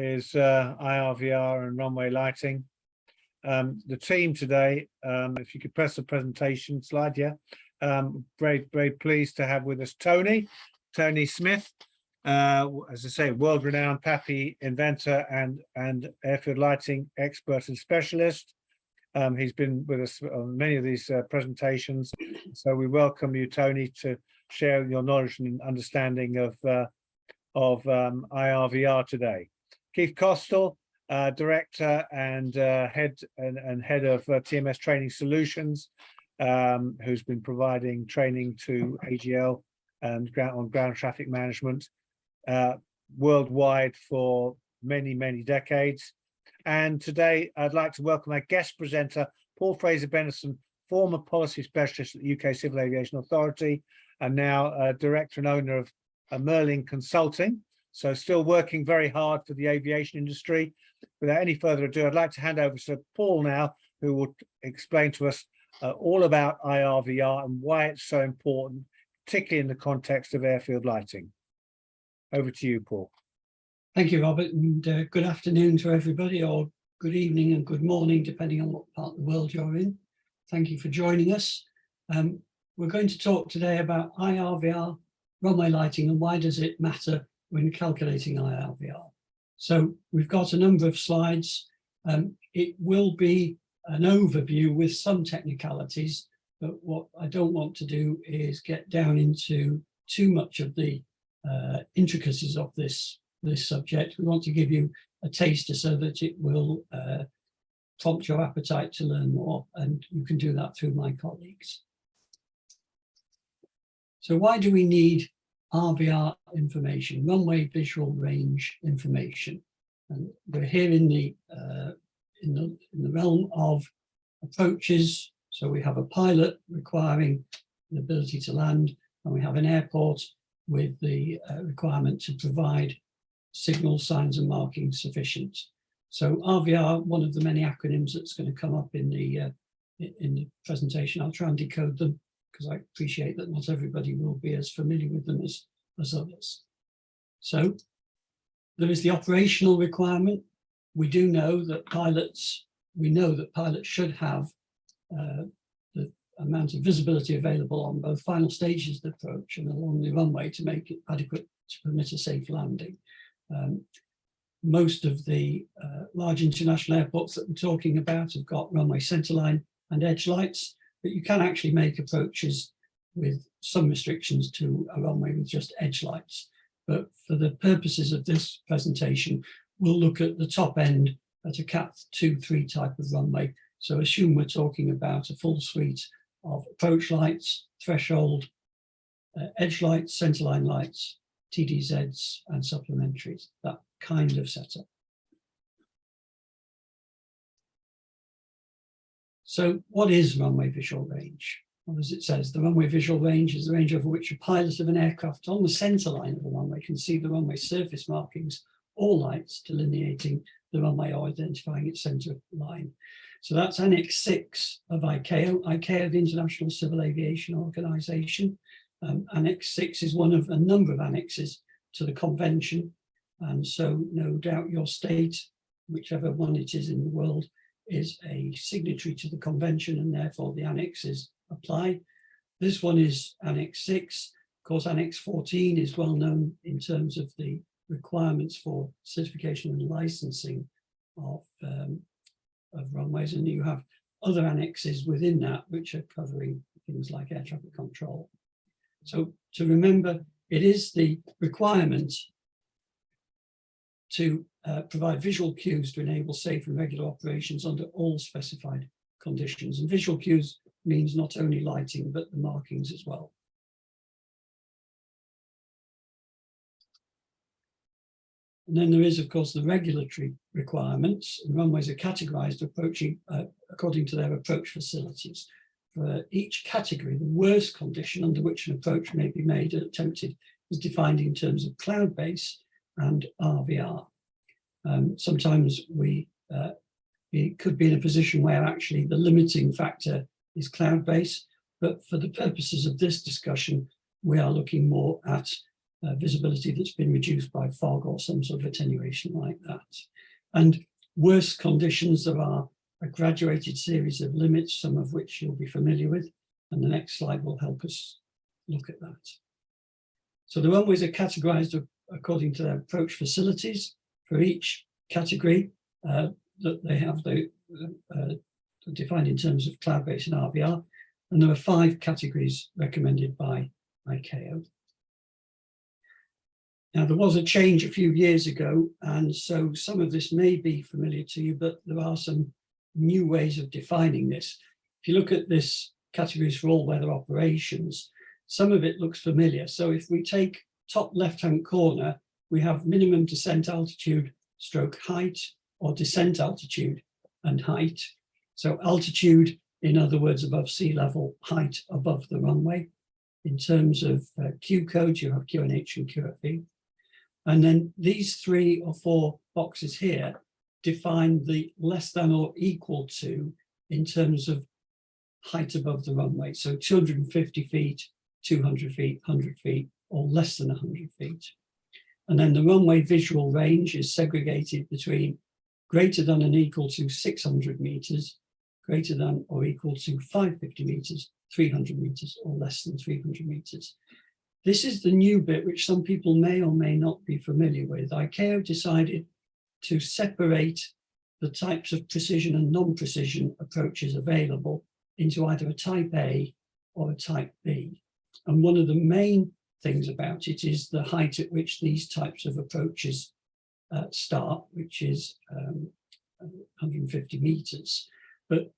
Is IRVR and runway lighting. The team today, if you could press the presentation slide, yeah. Very pleased to have with us Tony Smith, as I say, world-renowned PAPI inventor and airfield lighting expert and specialist. He's been with us on many of these presentations, so we welcome you, Tony, to share your knowledge and understanding of IRVR today. Keith Costal, director and head of TMS Training Solutions, who's been providing training to AGL and on ground traffic management worldwide for many decades. And today I'd like to welcome our guest presenter, Paul Fraser-Bennison, former policy specialist at the UK Civil Aviation Authority, and now director and owner of Merlin Consulting. So still working very hard for the aviation industry. Without any further ado, I'd like to hand over to Paul now, who will explain to us all about IRVR and why it's so important, particularly in the context of airfield lighting. Over to you, Paul. Thank you, Robert, and good afternoon to everybody, or good evening and good morning, depending on what part of the world you're in. Thank you for joining us. We're going to talk today about IRVR, runway lighting, and why does it matter when calculating IRVR. So we've got a number of slides. It will be an overview with some technicalities, but what I don't want to do is get down into too much of the intricacies of this subject. We want to give you a taster so that it will prompt your appetite to learn more, and you can do that through my colleagues. So why do we need RVR information, runway visual range information? And we're here in the realm of approaches. So we have a pilot requiring the ability to land, and we have an airport with the requirement to provide signal, signs and markings sufficient. So RVR, one of the many acronyms that's going to come up in the presentation. I'll try and decode them, because I appreciate that not everybody will be as familiar with them as others. So there is the operational requirement. We know that pilots should have the amount of visibility available on both final stages of the approach and along the runway to make it adequate to permit a safe landing. Most of the large international airports that we're talking about have got runway centerline and edge lights, but you can actually make approaches with some restrictions to a runway with just edge lights. But for the purposes of this presentation, we'll look at the top end at a Cat 2-3 type of runway. So assume we're talking about a full suite of approach lights, threshold, edge lights, centerline lights, TDZs and supplementaries, that kind of setup. So what is runway visual range? Well, as it says, the runway visual range is the range over which a pilot of an aircraft on the centre line of the runway can see the runway surface markings or lights delineating the runway or identifying its centre line. So that's Annex 6 of ICAO. ICAO, the International Civil Aviation Organization. Annex 6 is one of a number of annexes to the convention. And so no doubt your state, whichever one it is in the world, is a signatory to the convention, and therefore the annexes apply. This one is Annex 6. Of course, Annex 14 is well known in terms of the requirements for certification and licensing of runways, and you have other annexes within that which are covering things like air traffic control. So to remember, it is the requirement to provide visual cues to enable safe and regular operations under all specified conditions. And visual cues means not only lighting, but the markings as well. And then there is, of course, the regulatory requirements. And runways are categorized according to their approach facilities. For each category, the worst condition under which an approach may be made and attempted is defined in terms of cloud base and RVR. Sometimes we could be in a position where actually the limiting factor is cloud base, but for the purposes of this discussion, we are looking more at visibility that's been reduced by fog or some sort of attenuation like that. And worse conditions, there are a graduated series of limits, some of which you'll be familiar with, and the next slide will help us look at that. So the runways are categorized according to their approach facilities. For each category that they have defined in terms of cloud-based and IRVR, and there are 5 categories recommended by ICAO. Now, there was a change a few years ago, and so some of this may be familiar to you, but there are some new ways of defining this. If you look at this categories for all weather operations, some of it looks familiar. So if we take top left-hand corner, we have minimum descent altitude stroke height, or descent altitude and height. So altitude, in other words, above sea level, height above the runway. In terms of Q codes, you have QNH and QFE. And then these 3 or 4 boxes here define the less than or equal to in terms of height above the runway. So 250 feet, 200 feet, 100 feet, or less than 100 feet. And then the runway visual range is segregated between greater than and equal to 600 meters, greater than or equal to 550 meters, 300 meters, or less than 300 meters. This is the new bit which some people may or may not be familiar with. ICAO decided to separate the types of precision and non-precision approaches available into either a type A or a type B. And one of the main things about it is the height at which these types of approaches start, which is 150 meters. But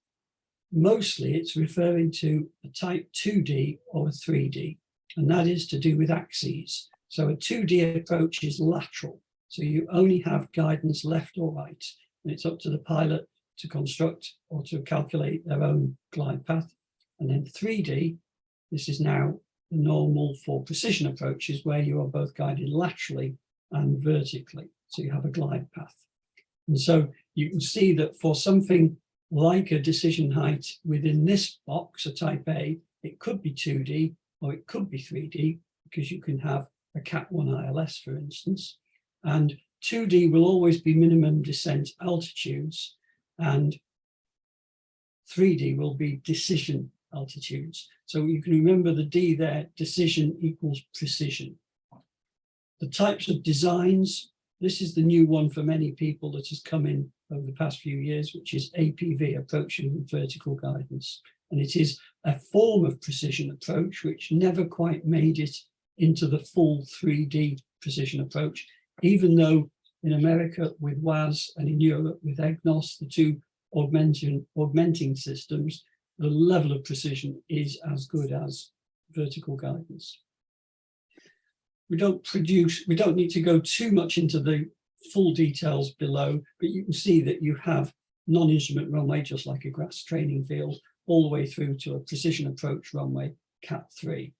mostly it's referring to a type 2D or a 3D, and that is to do with axes. So a 2D approach is lateral. So you only have guidance left or right, and it's up to the pilot to construct or to calculate their own glide path. And then 3D, this is now the normal for precision approaches where you are both guided laterally and vertically. So you have a glide path. And so you can see that for something like a decision height within this box, a type A, it could be 2D or it could be 3D, because you can have a Cat 1 ILS, for instance. And 2D will always be minimum descent altitudes, and 3D will be decision altitudes. So you can remember the D there, decision equals precision. The types of designs, this is the new one for many people that has come in over the past few years, which is APV, approaching with vertical guidance. And it is a form of precision approach which never quite made it into the full 3D precision approach, even though in America with WAS and in Europe with EGNOS, the two augmenting systems, the level of precision is as good as vertical guidance. We don't need to go too much into the full details below, but you can see that you have non-instrument runway, just like a grass training field, all the way through to a precision approach runway, Cat 3.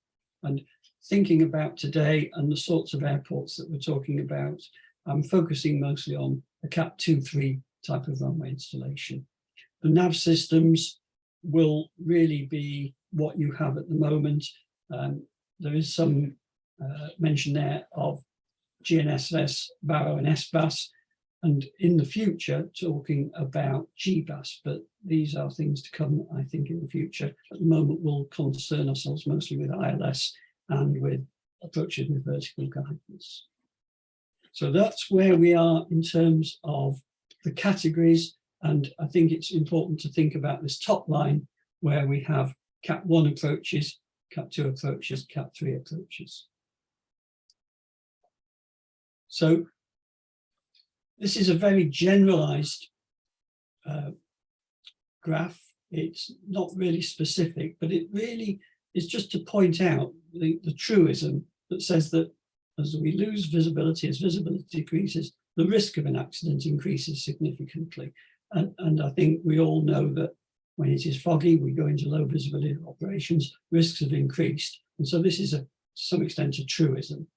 And thinking about today and the sorts of airports that we're talking about, I'm focusing mostly on a Cat 2-3 type of runway installation. The nav systems will really be what you have at the moment. There is some mention there of GNSS, Barrow and SBAS, and in the future talking about GBAS, but these are things to come, I think, in the future. At the moment, we'll concern ourselves mostly with ILS and with approaches with vertical guidance. So that's where we are in terms of the categories, and I think it's important to think about this top line where we have Cat 1 approaches, Cat 2 approaches, Cat 3 approaches. So this is a very generalized graph. It's not really specific, but it really is just to point out the truism that says that as we lose visibility, as visibility decreases, the risk of an accident increases significantly. And I think we all know that when it is foggy, we go into low visibility operations, risks have increased. And so this is to some extent a truism.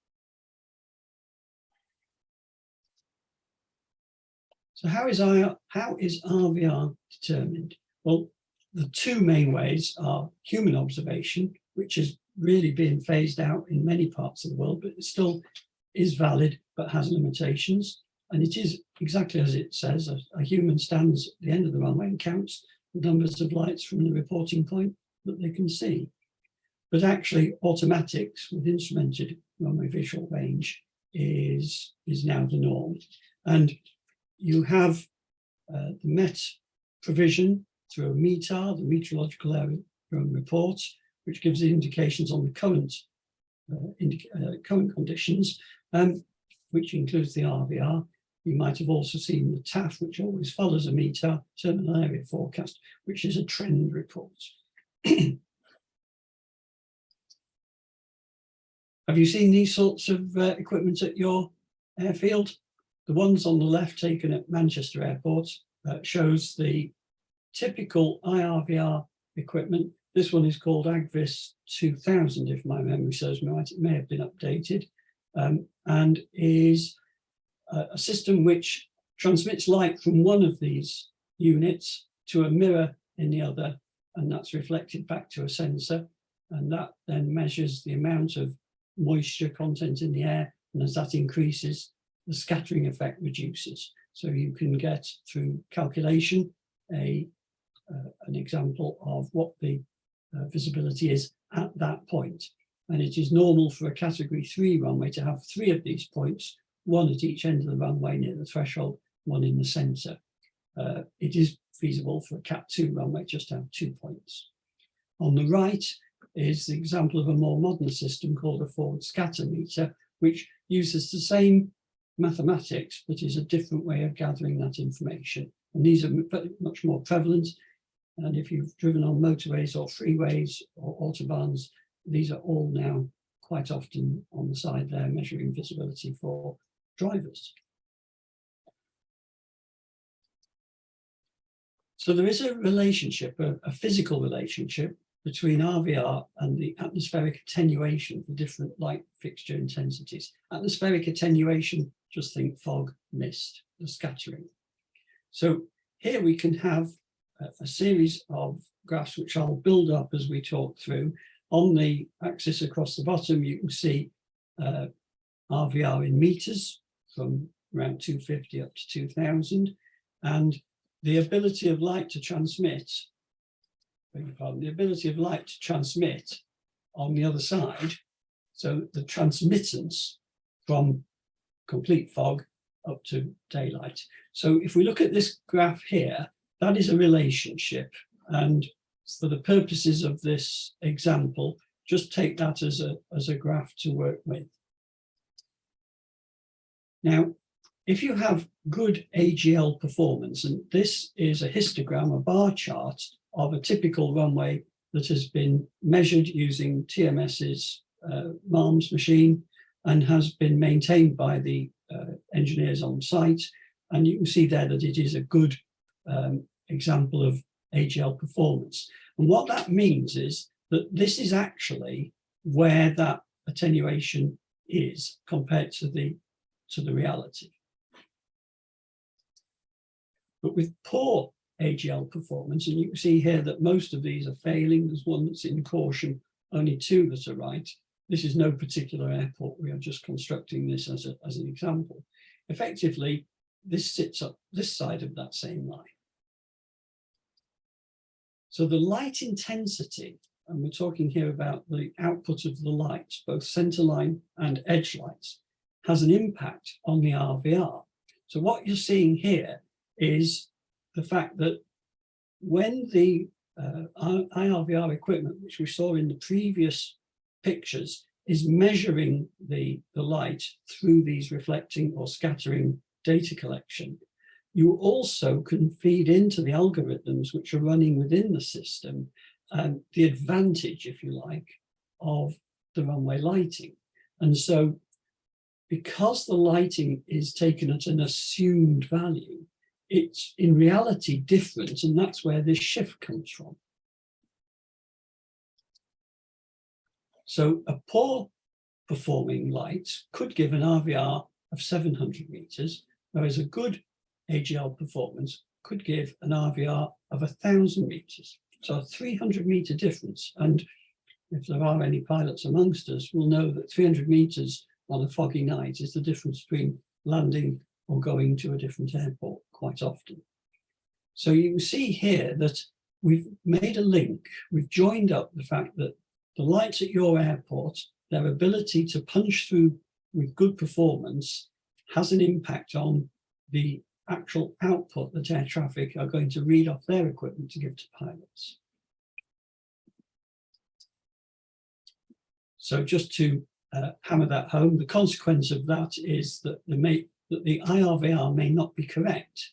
So how is IRVR determined? Well, the two main ways are human observation, which has really being phased out in many parts of the world, but it still is valid, but has limitations. And it is exactly as it says, a human stands at the end of the runway and counts the numbers of lights from the reporting point that they can see. But actually, automatics with instrumented runway visual range is now the norm. And you have the MET provision through a METAR, the Meteorological Area Report, which gives indications on the current conditions, which includes the IRVR. You might have also seen the TAF, which always follows a METAR, terminal area forecast, which is a trend report. Have you seen these sorts of equipment at your airfield? The ones on the left taken at Manchester Airport shows the typical IRVR equipment. This one is called Agvis 2000, if my memory serves me right. It may have been updated, and is a system which transmits light from one of these units to a mirror in the other, and that's reflected back to a sensor, and that then measures the amount of moisture content in the air, and as that increases, the scattering effect reduces. So you can get, through calculation, an example of what the visibility is at that point. And it is normal for a category 3 runway to have 3 of these points, one at each end of the runway near the threshold, one in the center. It is feasible for a Cat 2 runway just to have 2 points. On the right is the example of a more modern system called a forward scatter meter, which uses the same mathematics, but is a different way of gathering that information. And these are much more prevalent. And if you've driven on motorways or freeways or autobahns, these are all now quite often on the side there, measuring visibility for drivers. So there is a relationship, a physical relationship, between RVR and the atmospheric attenuation for different light fixture intensities. Atmospheric attenuation, just think fog, mist, the scattering. So here we can have a series of graphs which I'll build up as we talk through. On the axis across the bottom, you can see RVR in meters from around 250 up to 2000, and the ability of light to transmit, the ability of light to transmit on the other side, so the transmittance from complete fog up to daylight. So if we look at this graph here, that is a relationship, and for the purposes of this example, just take that as a graph to work with. Now, if you have good AGL performance, and this is a histogram, a bar chart of a typical runway that has been measured using TMS's MARMS machine and has been maintained by the engineers on site. And you can see there that it is a good example of AGL performance. And what that means is that this is actually where that attenuation is compared to the reality. But with poor AGL performance, and you can see here that most of these are failing. There's one that's in caution, only 2 that are right. This is no particular airport. We are just constructing this as an example. Effectively, this sits up this side of that same line. So the light intensity, and we're talking here about the output of the lights, both center line and edge lights, has an impact on the RVR. So what you're seeing here is the fact that when the IRVR equipment, which we saw in the previous pictures, is measuring the light through these reflecting or scattering data collection, you also can feed into the algorithms which are running within the system the advantage, if you like, of the runway lighting. And so because the lighting is taken at an assumed value, it's in reality different, and that's where this shift comes from. So a poor performing light could give an RVR of 700 meters, whereas a good AGL performance could give an RVR of 1,000 meters. So a 300 meter difference. And if there are any pilots amongst us, will know that 300 meters on a foggy night is the difference between landing or going to a different airport quite often. So you can see here that we've made a link. We've joined up the fact that the lights at your airport, their ability to punch through with good performance has an impact on the actual output that air traffic are going to read off their equipment to give to pilots. So just to hammer that home, the consequence of that is that the IRVR may not be correct.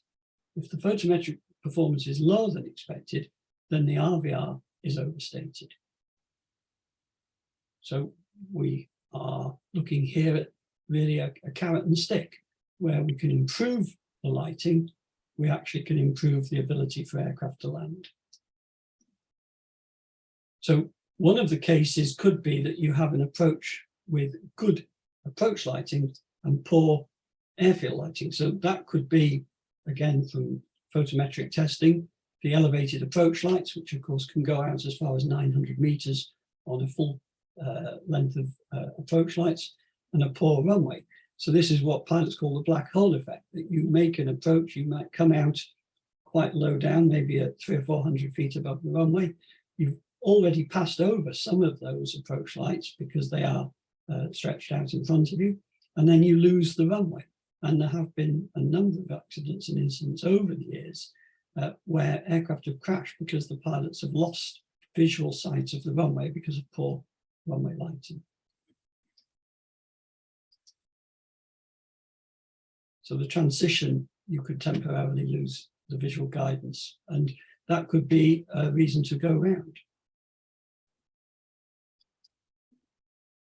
If the photometric performance is lower than expected, then the RVR is overstated. So we are looking here at really a carrot and stick, where we can improve the lighting, we actually can improve the ability for aircraft to land. So one of the cases could be that you have an approach with good approach lighting and poor airfield lighting. So that could be, again, from photometric testing, the elevated approach lights, which of course can go out as far as 900 meters on a full length of approach lights, and a poor runway. So this is what pilots call the black hole effect, that you make an approach, you might come out quite low down, maybe at 300 or 400 feet above the runway. You've already passed over some of those approach lights because they are stretched out in front of you, and then you lose the runway. And there have been a number of accidents and incidents over the years where aircraft have crashed because the pilots have lost visual sight of the runway because of poor runway lighting. So the transition, you could temporarily lose the visual guidance, and that could be a reason to go round.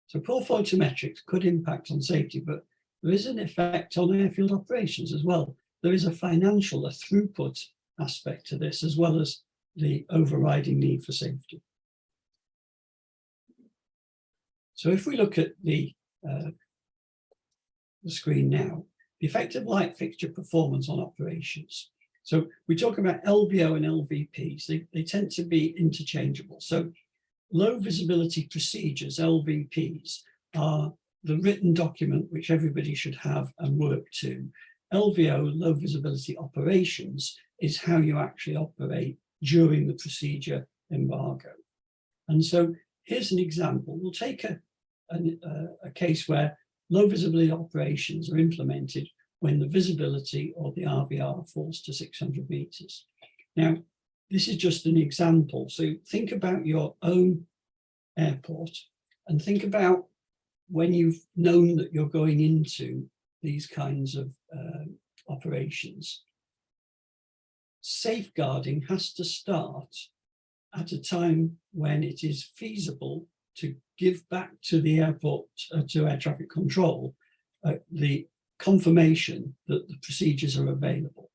So poor photometrics could impact on safety, but there is an effect on airfield operations as well. There is a financial, a throughput aspect to this, as well as the overriding need for safety. So if we look at the screen now, the effective light fixture performance on operations. So we talk about LVO and LVPs, they tend to be interchangeable. So low visibility procedures, LVPs, are the written document which everybody should have and work to. LVO, low visibility operations, is how you actually operate during the procedure embargo. And so here's an example. We'll take a case where low visibility operations are implemented when the visibility or the RVR falls to 600 meters. Now, this is just an example. So think about your own airport and think about when you've known that you're going into these kinds of operations. Safeguarding has to start at a time when it is feasible to give back to the airport, to air traffic control, the confirmation that the procedures are available.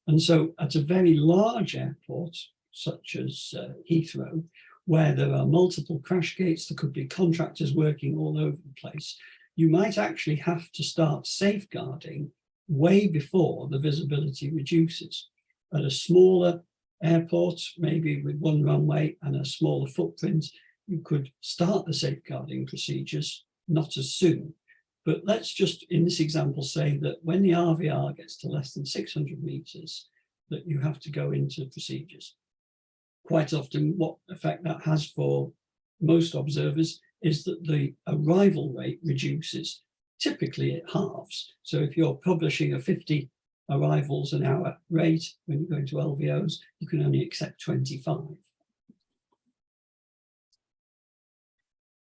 And so at a very large airport, such as Heathrow, where there are multiple crash gates, there could be contractors working all over the place, you might actually have to start safeguarding way before the visibility reduces. At a smaller airport, maybe with one runway and a smaller footprint, you could start the safeguarding procedures not as soon. But let's just, in this example, say that when the RVR gets to less than 600 meters, that you have to go into procedures. Quite often, what effect that has for most observers is that the arrival rate reduces. Typically, it halves. So if you're publishing a 50 arrivals an hour rate, when you go into LVOs, you can only accept 25.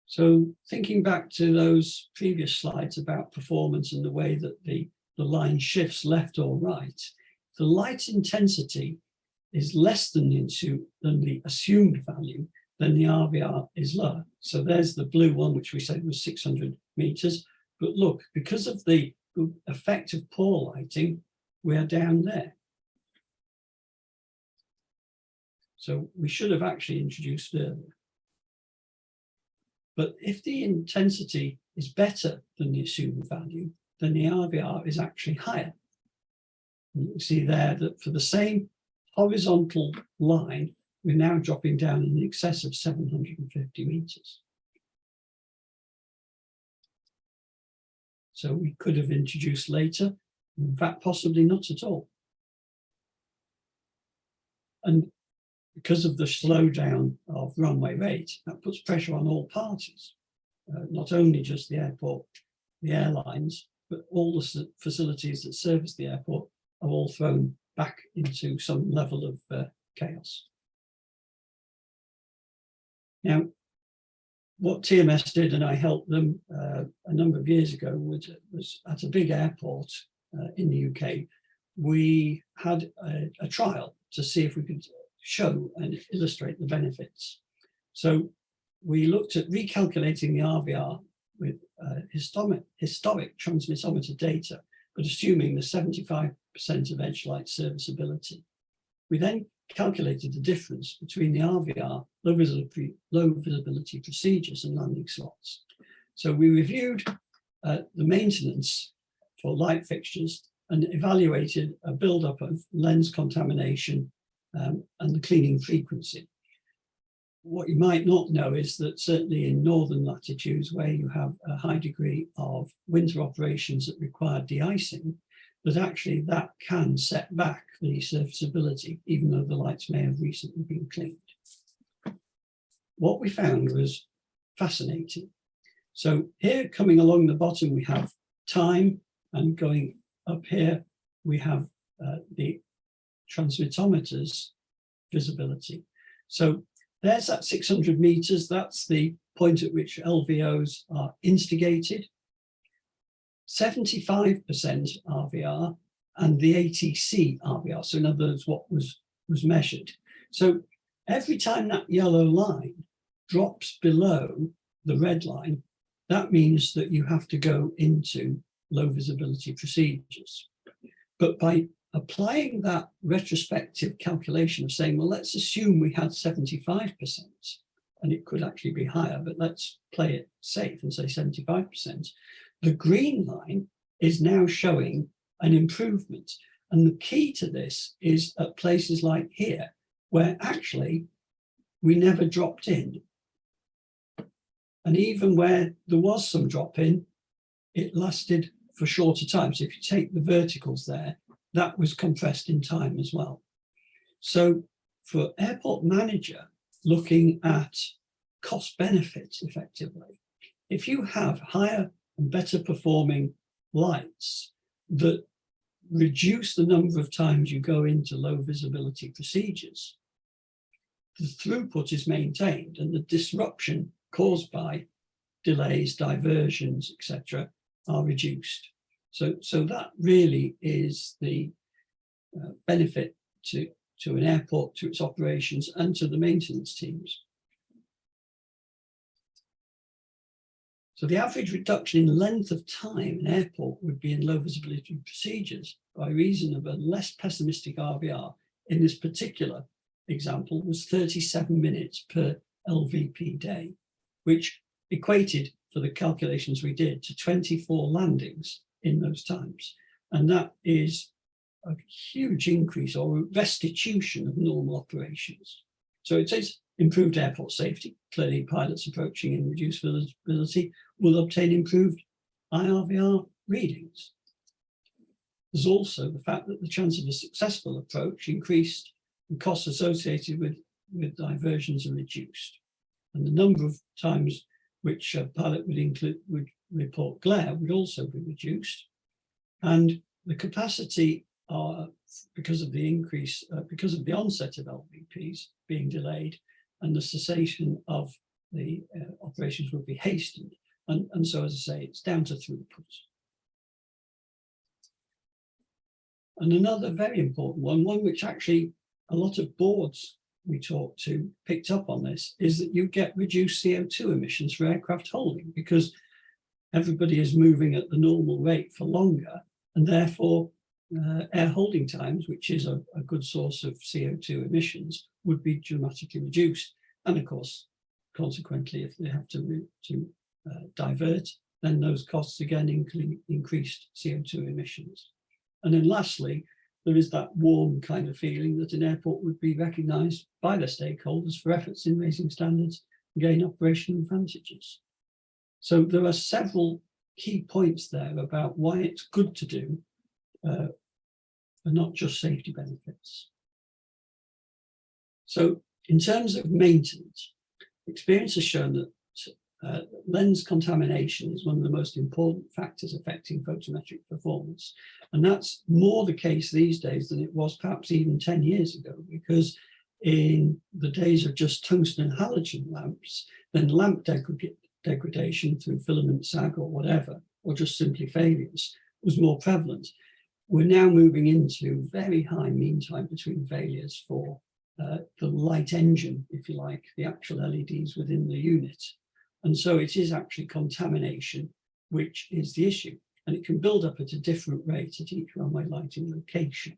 So thinking back to those previous slides about performance and the way that the line shifts left or right, the light intensity is less than the assumed value, then the RVR is lower. So there's the blue one, which we said was 600 meters. But look, because of the effect of poor lighting, we are down there. So we should have actually introduced earlier. But if the intensity is better than the assumed value, then the RVR is actually higher. And you can see there that for the same horizontal line, we're now dropping down in excess of 750 meters. So we could have introduced later, in fact, possibly not at all. And because of the slowdown of runway rate, that puts pressure on all parties, not only just the airport, the airlines, but all the facilities that service the airport are all thrown back into some level of chaos. Now, what TMS did, and I helped them a number of years ago, was at a big airport in the UK. We had a trial to see if we could show and illustrate the benefits. So we looked at recalculating the RVR with historic transmitometer data, but assuming the 75% of edge light serviceability. We then calculated the difference between the RVR, low visibility procedures and landing slots. So we reviewed the maintenance for light fixtures and evaluated a buildup of lens contamination and the cleaning frequency. What you might not know is that certainly in northern latitudes where you have a high degree of winter operations that require de-icing, that actually that can set back the serviceability, even though the lights may have recently been cleaned. What we found was fascinating. So here, coming along the bottom, we have time, and going up here, we have the transmitometers visibility. So there's that 600 meters. That's the point at which LVOs are instigated. 75% RVR and the ATC RVR. So in other words, what was measured. So every time that yellow line drops below the red line, that means that you have to go into low visibility procedures. But by applying that retrospective calculation of saying, well, let's assume we had 75%, and it could actually be higher, but let's play it safe and say 75%. The green line is now showing an improvement. And the key to this is at places like here, where actually we never dropped in. And even where there was some drop in, it lasted for shorter time. So if you take the verticals there, that was compressed in time as well. So for airport manager looking at cost benefits effectively, if you have higher and better performing lights that reduce the number of times you go into low visibility procedures, the throughput is maintained and the disruption caused by delays, diversions, etc., are reduced. So that really is the benefit to an airport, to its operations, and to the maintenance teams. So the average reduction in length of time an airport would be in low visibility procedures by reason of a less pessimistic RVR in this particular example was 37 minutes per LVP day, which equated, for the calculations we did, to 24 landings in those times. And that is a huge increase or restitution of normal operations. So it says improved airport safety. Clearly, pilots approaching in reduced visibility will obtain improved IRVR readings. There's also the fact that the chance of a successful approach increased and costs associated with diversions are reduced. And the number of times which a pilot would report glare would also be reduced. And the capacity, because of the increase, because of the onset of LVPs being delayed, and the cessation of the operations would be hastened. And so, as I say, it's down to throughput. And another very important one which actually a lot of boards we talked to picked up on this, is that you get reduced CO2 emissions for aircraft holding, because everybody is moving at the normal rate for longer, and therefore air holding times, which is a good source of CO2 emissions, would be dramatically reduced. And of course, consequently, if they have to divert, then those costs again increased CO2 emissions. And then lastly, there is that warm kind of feeling that an airport would be recognised by their stakeholders for efforts in raising standards and gain operational advantages. So there are several key points there about why it's good to do, and not just safety benefits. So in terms of maintenance, experience has shown that lens contamination is one of the most important factors affecting photometric performance. And that's more the case these days than it was perhaps even 10 years ago, because in the days of just tungsten and halogen lamps, then lamp degradation through filament sag or whatever, or just simply failures, was more prevalent. We're now moving into very high mean time between failures for the light engine, if you like, the actual LEDs within the unit. And so it is actually contamination, which is the issue. And it can build up at a different rate at each runway lighting location.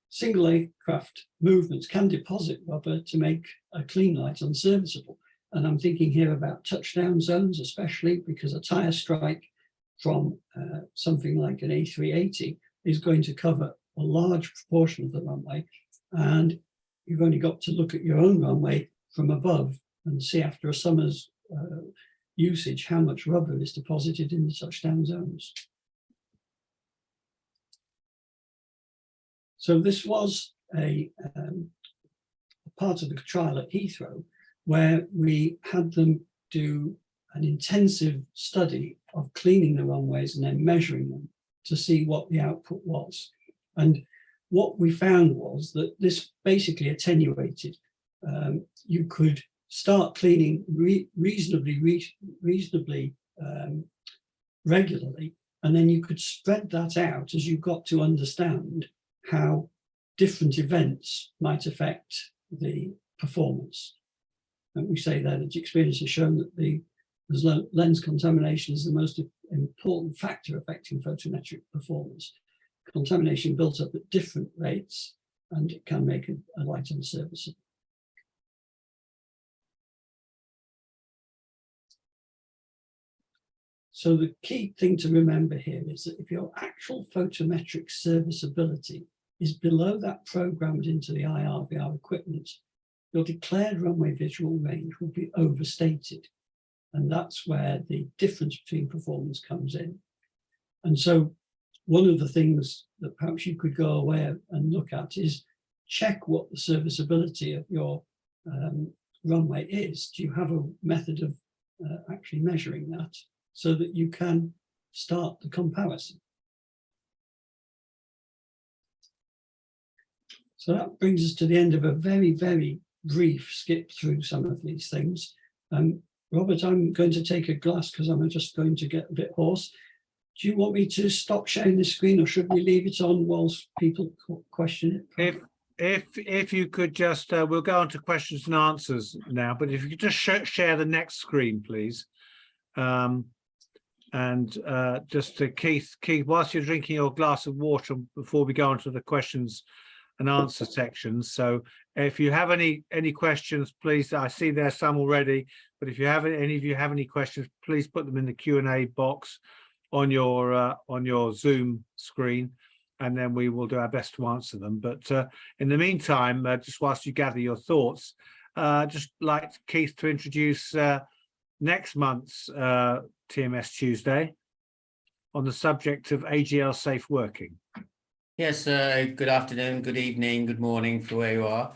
Single aircraft movements can deposit rubber to make a clean light unserviceable. And I'm thinking here about touchdown zones, especially because a tyre strike from something like an A380 is going to cover a large proportion of the runway. And you've only got to look at your own runway from above and see after a summer's usage how much rubber is deposited in the touchdown zones. So this was a part of the trial at Heathrow, where we had them do an intensive study of cleaning the runways and then measuring them to see what the output was. And what we found was that this basically attenuated. You could start cleaning reasonably regularly, and then you could spread that out as you got to understand how different events might affect the performance. And we say that experience has shown that lens contamination is the most important factor affecting photometric performance. Contamination built up at different rates, and it can make a light unserviceable. So the key thing to remember here is that if your actual photometric serviceability is below that programmed into the IRVR equipment, your declared runway visual range will be overstated. And that's where the difference between performance comes in. And so one of the things that perhaps you could go away and look at is check what the serviceability of your runway is. Do you have a method of actually measuring that so that you can start the comparison? So that brings us to the end of a very, very brief skip through some of these things. Robert, I'm going to take a glass because I'm just going to get a bit hoarse. Do you want me to stop sharing the screen, or should we leave it on whilst people question it? If you could just, we'll go on to questions and answers now, but if you could just share the next screen, please. Just to Keith, whilst you're drinking your glass of water before we go on to the questions and answer sections. So if you have any questions, please, I see there's some already, but if you have any of you have any questions, please put them in the Q&A box on your Zoom screen, and then we will do our best to answer them. But in the meantime, just whilst you gather your thoughts, just like Keith to introduce next month's TMS Tuesday on the subject of AGL safe working. Yes, good afternoon, good evening, good morning for where you are.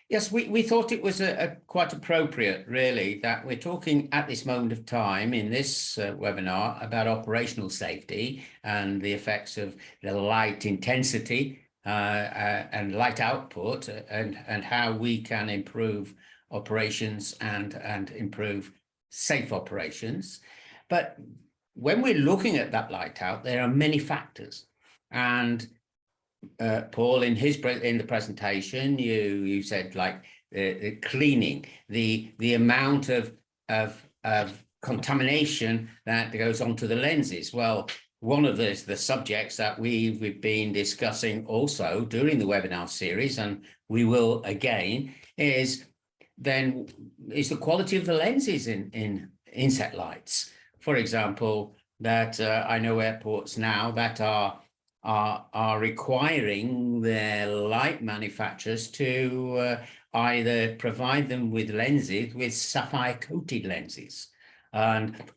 Yes, we thought it was quite appropriate, really, that we're talking at this moment of time in this webinar about operational safety and the effects of the light intensity and light output, and how we can improve operations and improve safe operations. But when we're looking at that light out, there are many factors. And Paul, in the presentation, you said like the cleaning, the amount of contamination that goes onto the lenses. Well, one of the subjects that we've been discussing also during the webinar series, and we will again, is the quality of the lenses in inset lights. For example, that I know airports now that are are requiring their light manufacturers to either provide them with lenses with sapphire coated lenses,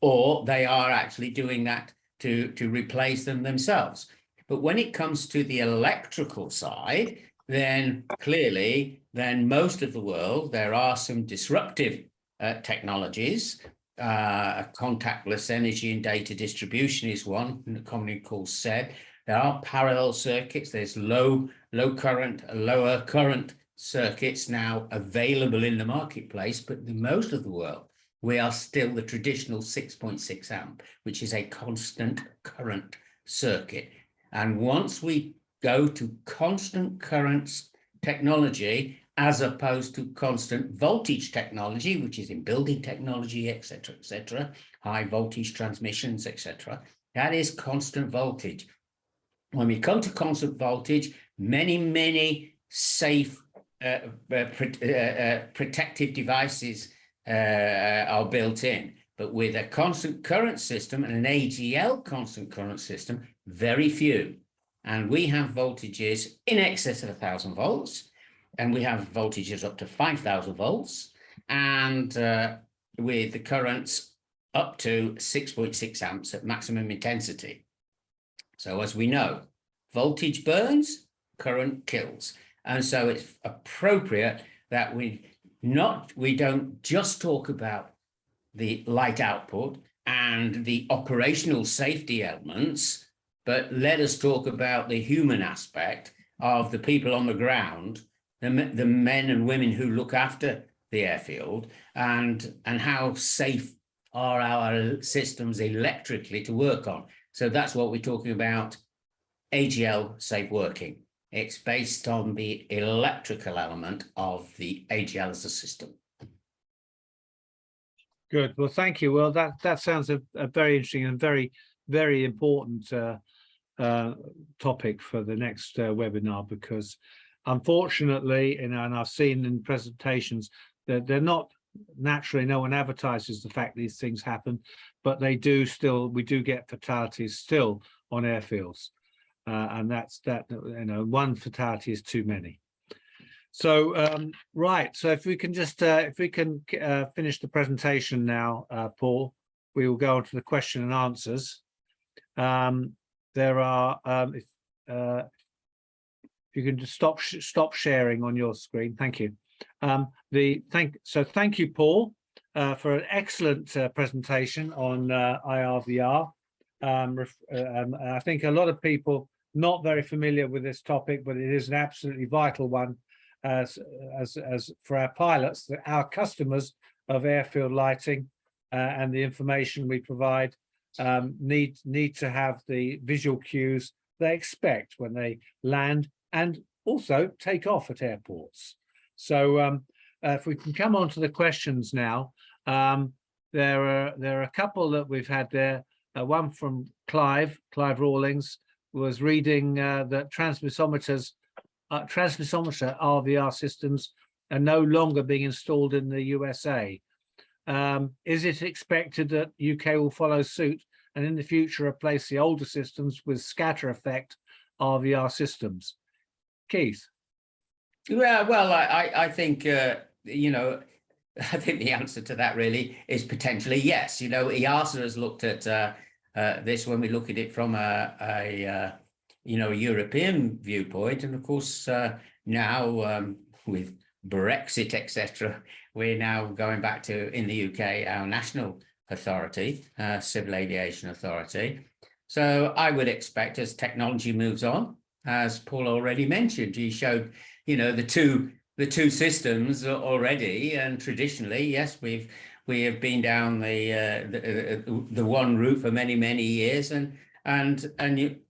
or they are actually doing that to replace them themselves. But when it comes to the electrical side, then clearly, then most of the world, there are some disruptive technologies. Contactless energy and data distribution is one, commonly called SED. There are parallel circuits. There's low current, lower current circuits now available in the marketplace, but in most of the world, we are still the traditional 6.6 amp, which is a constant current circuit. And once we go to constant current technology, as opposed to constant voltage technology, which is in building technology, etc., high voltage transmissions, etc., that is constant voltage. When we come to constant voltage, many safe protective devices are built in. But with a constant current system and an AGL constant current system, very few. And we have voltages in excess of 1,000 volts, and we have voltages up to 5,000 volts, and with the currents up to 6.6 amps at maximum intensity. So as we know, voltage burns, current kills. And so it's appropriate that we don't just talk about the light output and the operational safety elements, but let us talk about the human aspect of the people on the ground, the men and women who look after the airfield, and how safe are our systems electrically to work on. So that's what we're talking about, AGL safe working. It's based on the electrical element of the AGL as a system. Good. Well, thank you. Well, that sounds a very interesting and very important topic for the next webinar, because unfortunately, and I've seen in presentations that they're not naturally, no one advertises the fact these things happen, but we do get fatalities still on airfields. And that's one fatality is too many. So right, so if we can just finish the presentation now, Paul, we will go on to the question and answers. There are if you can just stop sharing on your screen, thank you. Thank you, Paul, for an excellent presentation on IRVR. I think a lot of people not very familiar with this topic, but it is an absolutely vital one as for our pilots, our customers of airfield lighting, and the information we provide need to have the visual cues they expect when they land and also take off at airports. So if we can come on to the questions now, there are a couple that we've had there. One from Clive Rawlings was reading that transmissometer RVR systems are no longer being installed in the USA. Is it expected that UK will follow suit and in the future replace the older systems with scatter effect RVR systems? Keith? Yeah, well, I think, I think the answer to that really is potentially yes. EASA has looked at this when we look at it from a European viewpoint, and of course now with Brexit, etc., we're now going back to, in the UK, our national authority, Civil Aviation Authority. So I would expect, as technology moves on, as Paul already mentioned, he showed the two systems already, and traditionally, yes, we have been down the one route for many years, and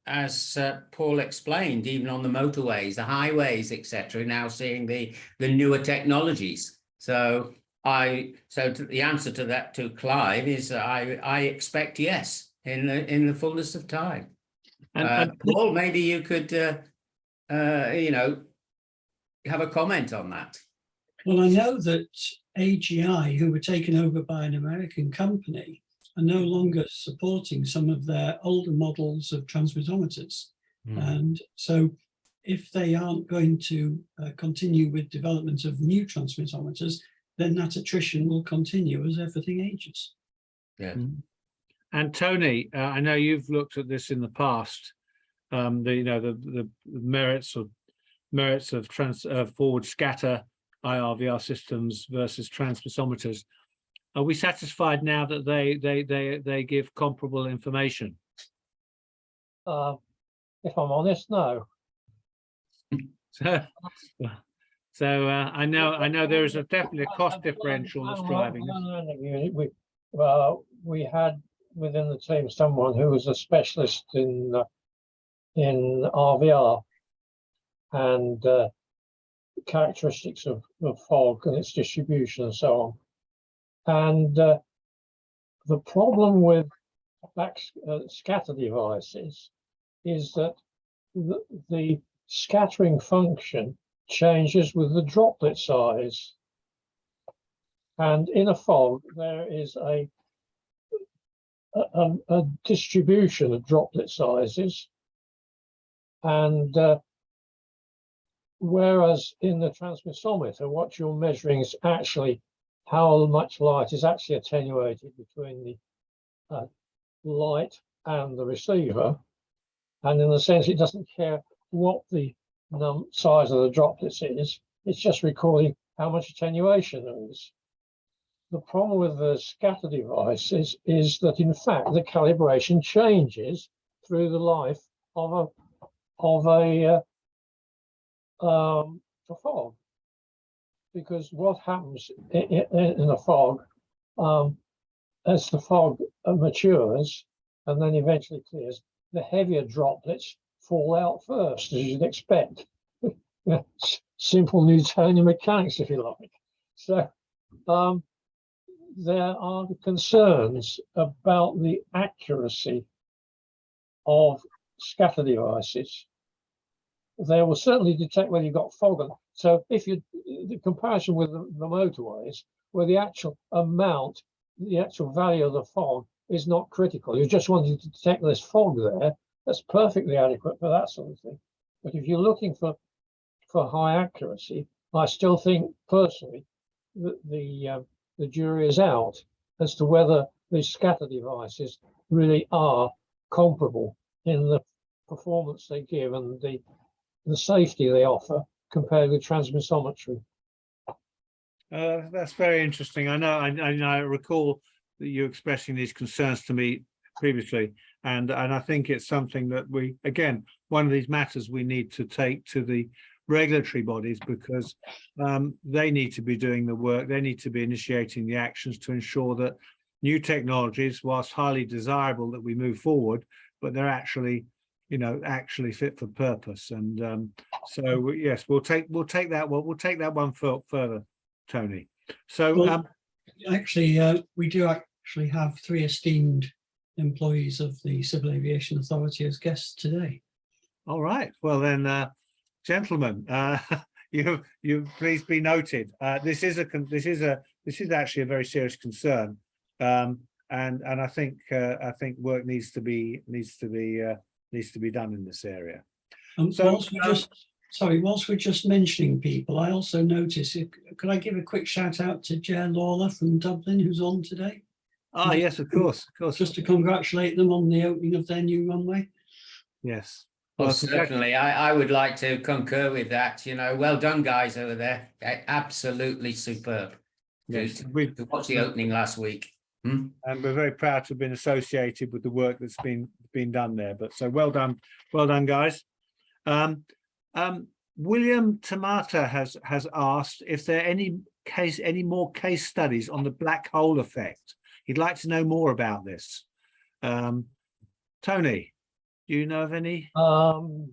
as Paul explained, even on the motorways, the highways, etc., now seeing the newer technologies. So the answer to that, to Clive, is I expect yes in the fullness of time. And Paul, maybe you could have a comment on that. Well, I know that AGI, who were taken over by an American company, are no longer supporting some of their older models of transmittometers. And so if they aren't going to continue with development of new transmittometers, then that attrition will continue as everything ages. Yeah. And Tony, I know you've looked at this in the past. The merits of forward scatter IRVR systems versus transmissometers. Are we satisfied now that they give comparable information? If I'm honest, no. So I know there is definitely a cost differential that's driving this. We had within the team someone who was a specialist in RVR and characteristics of fog and its distribution and so on. And the problem with scatter devices is that the scattering function changes with the droplet size. And in a fog, there is a distribution of droplet sizes. And whereas in the transmissometer, what you're measuring is actually how much light is actually attenuated between the light and the receiver. And in a sense, it doesn't care what the size of the droplets is. It's just recording how much attenuation there is. The problem with the scatter devices is that, in fact, the calibration changes through the life of a fog. Because what happens in a fog, as the fog matures and then eventually clears, the heavier droplets fall out first, as you'd expect. Simple Newtonian mechanics, if you like. So there are concerns about the accuracy of scatter devices. They will certainly detect whether you've got fog on. So if you, the comparison with the motorways, where the actual amount, the actual value of the fog is not critical. You're just wanting to detect this fog there. That's perfectly adequate for that sort of thing. But if you're looking for high accuracy, I still think personally that the jury is out as to whether these scatter devices really are comparable in the performance they give and the safety they offer compared with transmissometry. That's very interesting. I recall that you expressing these concerns to me previously, and I think it's something that we, again, one of these matters we need to take to the regulatory bodies, because they need to be doing the work. They need to be initiating the actions to ensure that new technologies, whilst highly desirable that we move forward, but they're actually, actually fit for purpose. And so yes, we'll take that one further, Tony. So well, we do actually have 3 esteemed employees of the Civil Aviation Authority as guests today. All right. Well then, gentlemen, you please be noted. This is actually a very serious concern, and I think work needs to be done in this area. So whilst we're just mentioning people, I also notice, could I give a quick shout out to Jer Lawler from Dublin, who's on today? Ah, yes, of course. Just to congratulate them on the opening of their new runway. Yes. Well, certainly, I would like to concur with that. Well done, guys, over there. Absolutely superb. Yes, to watch the opening last week. And we're very proud to have been associated with the work that's been done there. But so well done, guys. William Tamata has asked if there are any more case studies on the black hole effect. He'd like to know more about this. Tony, do you know of any?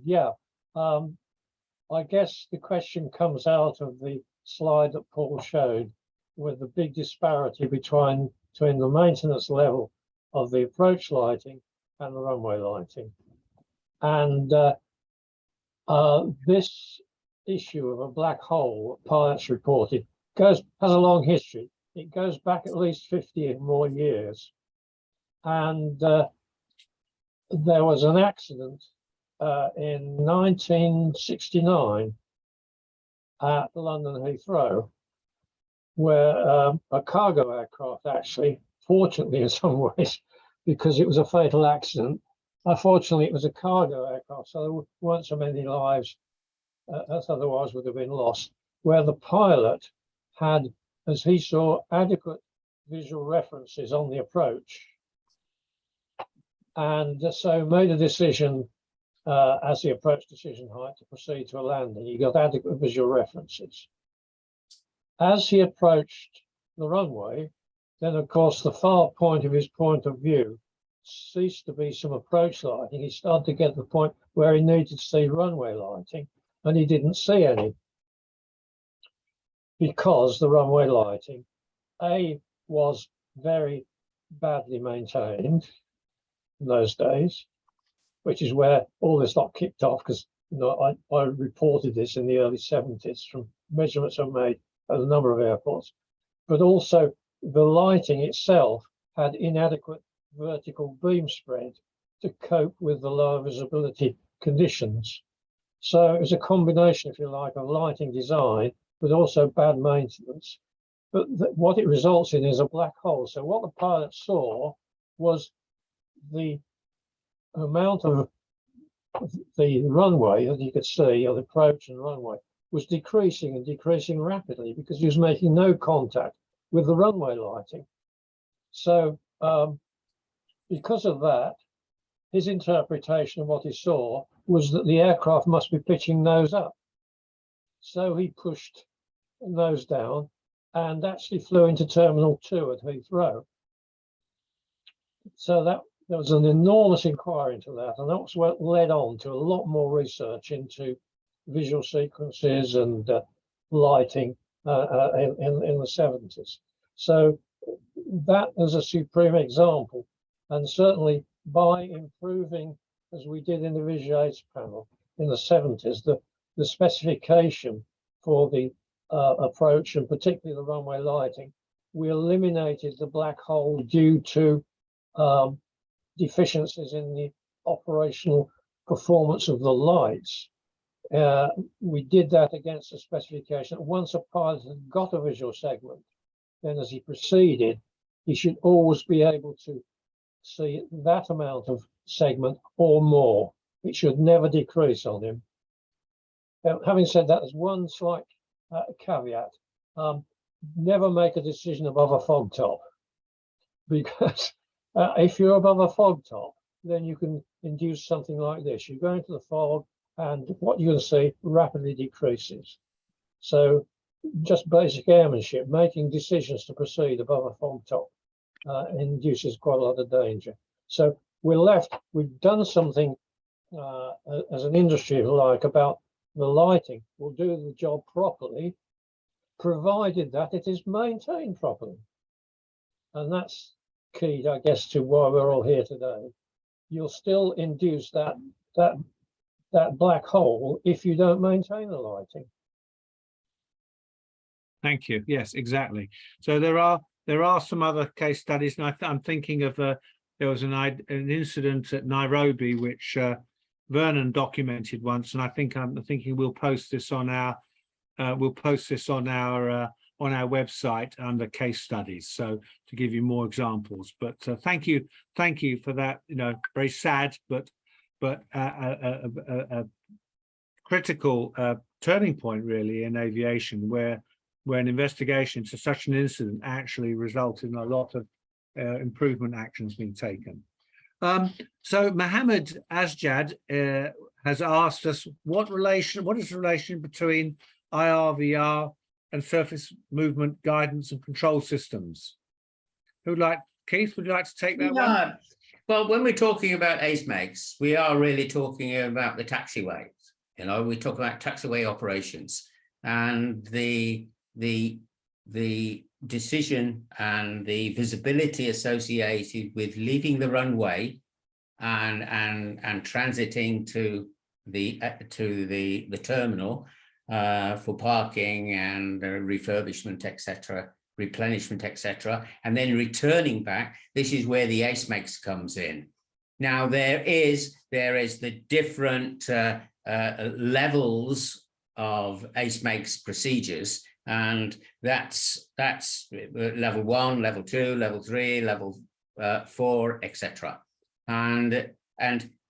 Yeah. I guess the question comes out of the slide that Paul showed, with the big disparity between the maintenance level of the approach lighting and the runway lighting. And this issue of a black hole that pilots reported has a long history. It goes back at least 50 or more years. And there was an accident in 1969 at London Heathrow, where a cargo aircraft actually, fortunately in some ways, because it was a fatal accident, unfortunately it was a cargo aircraft, so there weren't so many lives as otherwise would have been lost, where the pilot had, as he saw, adequate visual references on the approach, and so made a decision as the approach decision height to proceed to a landing. He got adequate visual references. As he approached the runway, then of course the far point of his point of view ceased to be some approach lighting. He started to get to the point where he needed to see runway lighting, and he didn't see any because the runway lighting, A, was very badly maintained in those days, which is where all this lot kicked off, because I reported this in the early 70s from measurements I made at a number of airports, but also the lighting itself had inadequate vertical beam spread to cope with the lower visibility conditions. So it was a combination, if you like, of lighting design, but also bad maintenance. But what it results in is a black hole. So what the pilot saw was the amount of the runway that you could see, or the approach and runway, was decreasing and decreasing rapidly because he was making no contact with the runway lighting. So because of that, his interpretation of what he saw was that the aircraft must be pitching nose up. So he pushed nose down and actually flew into Terminal 2 at Heathrow. So there was an enormous inquiry into that, and that's what led on to a lot more research into visual sequences and lighting in the 70s. So that is a supreme example, and certainly by improving, as we did in the visual aids panel in the 70s, the specification for the approach, and particularly the runway lighting, we eliminated the black hole due to deficiencies in the operational performance of the lights. We did that against the specification. Once a pilot had got a visual segment, then as he proceeded, he should always be able to see that amount of segment or more. It should never decrease on him. Having said that, there's one slight caveat. Never make a decision above a fog top, because if you're above a fog top, then you can induce something like this. You go into the fog and what you're going to see rapidly decreases. So just basic airmanship, making decisions to proceed above a fog top induces quite a lot of danger. So we've done something as an industry, if you like, about the lighting. Will do the job properly, provided that it is maintained properly. And that's key, I guess, to why we're all here today. You'll still induce that black hole if you don't maintain the lighting. Thank you. Yes, exactly. So there are some other case studies, and I'm thinking of there was an incident at Nairobi which Vernon documented once, and I'm thinking we'll post this on our website under case studies, so to give you more examples. But thank you for that. Very sad but a critical turning point really in aviation, where an investigation to such an incident actually resulted in a lot of improvement actions being taken. So Mohammed Asjad has asked us what is the relation between IRVR and surface movement guidance and control systems? Keith, would you like to take that one? Well, when we're talking about ASMEGs, we are really talking about the taxiways. We talk about taxiway operations, and the decision and the visibility associated with leaving the runway and transiting to the terminal for parking and refurbishment, etc., replenishment, etc., and then returning back. This is where the ASMEGs comes in. Now there is the different levels of ACE-MEGS procedures, and that's level 1, level 2, level 3, level 4, etc. And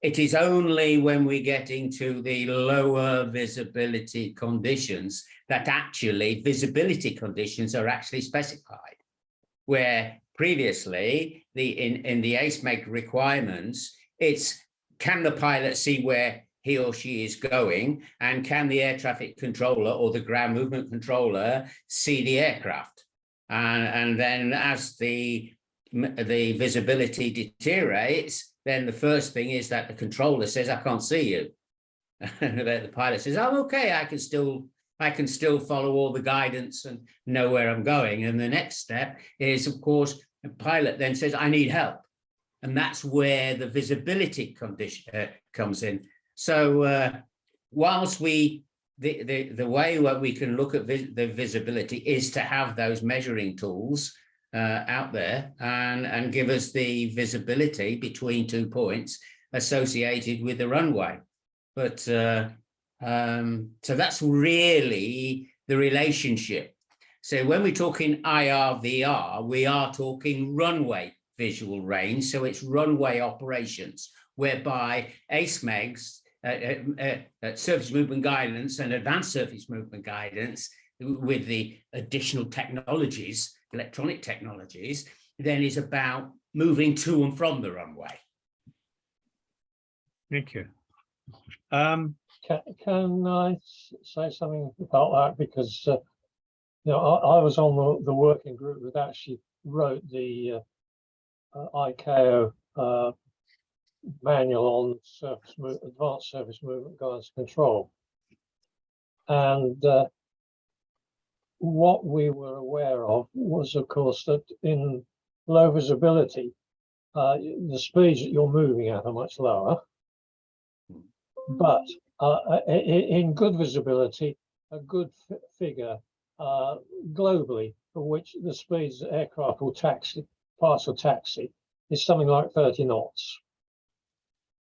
it is only when we get into the lower visibility conditions that actually visibility conditions are actually specified, where previously in the ACE-MEG requirements, it's can the pilot see where he or she is going, and can the air traffic controller or the ground movement controller see the aircraft? And then as the visibility deteriorates, then the first thing is that the controller says, I can't see you. And the pilot says, oh, okay, I can still follow all the guidance and know where I'm going. And the next step is, of course, the pilot then says, I need help. And that's where the visibility condition comes in. So whilst the way that we can look at the visibility is to have those measuring tools out there and give us the visibility between 2 points associated with the runway. But so that's really the relationship. So when we're talking IRVR, we are talking runway visual range. So it's runway operations, whereby ACE-MEGS, surface movement guidance and advanced surface movement guidance with the additional technologies, electronic technologies, then is about moving to and from the runway. Thank you. Can I say something about that? Because you know, I was on the working group that actually wrote the ICAO manual on advanced surface movement guidance control, and what we were aware of was, of course, that in low visibility, the speeds that you're moving at are much lower, but in good visibility, a good figure globally for which the speeds that aircraft will pass or taxi is something like 30 knots.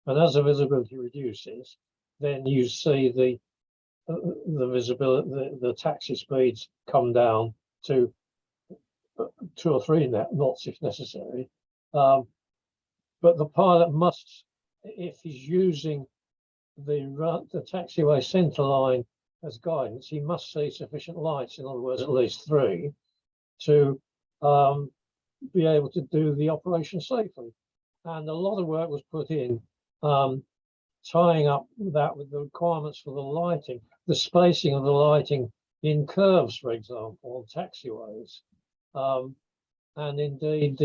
And as the visibility reduces, then you see the visibility, the taxi speeds come down to 2 or 3 knots if necessary. But the pilot must, if he's using the taxiway center line as guidance, he must see sufficient lights, in other words, at least 3, to be able to do the operation safely. And a lot of work was put in tying up that with the requirements for the lighting, the spacing of the lighting in curves, for example, on taxiways, and indeed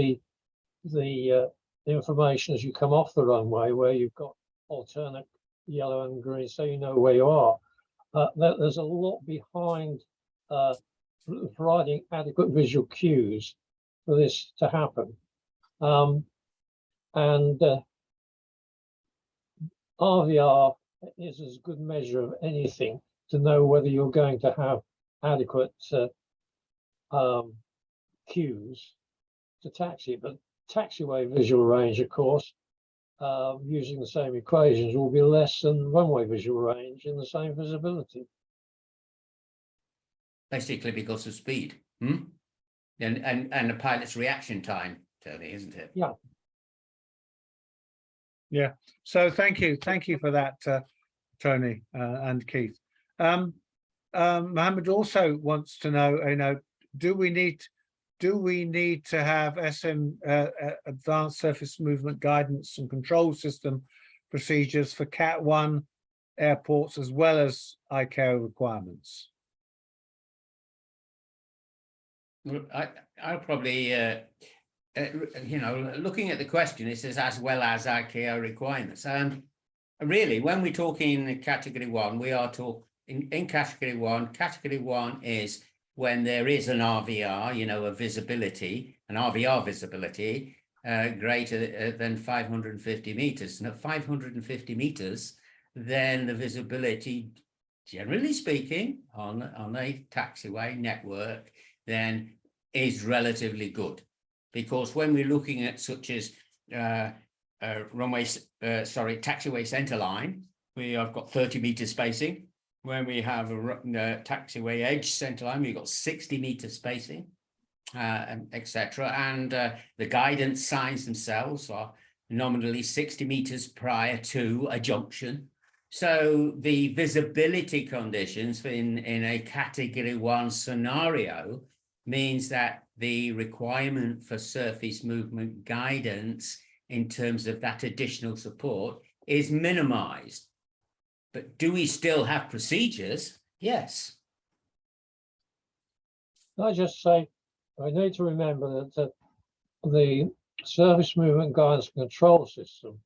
the information as you come off the runway, where you've got alternate yellow and green, so you know where you are. There's a lot behind providing adequate visual cues for this to happen, and RVR is as good measure of anything to know whether you're going to have adequate cues to taxi. But taxiway visual range, of course, using the same equations, will be less than runway visual range in the same visibility. Basically because of speed, and the pilot's reaction time, Tony, isn't it? Yeah. Yeah. So thank you for that, Tony and Keith. Mohammed also wants to know, do we need to have advanced surface movement guidance and control system procedures for Cat 1 airports as well as ICAO requirements? I'll probably, looking at the question, it says as well as ICAO requirements. Really, when we're talking category 1, we are talking in category 1. Category 1 is when there is an RVR, a visibility, an RVR visibility greater than 550 meters. And at 550 meters, then the visibility, generally speaking, on a taxiway network, then is relatively good. Because when we're looking at such as taxiway center line, we have got 30 meter spacing. When we have a taxiway edge center line, we've got 60 meter spacing, etc. And the guidance signs themselves are nominally 60 meters prior to a junction. So the visibility conditions in a category 1 scenario means that the requirement for surface movement guidance in terms of that additional support is minimized. But do we still have procedures? Yes. I just say, I need to remember that the surface movement guidance control system,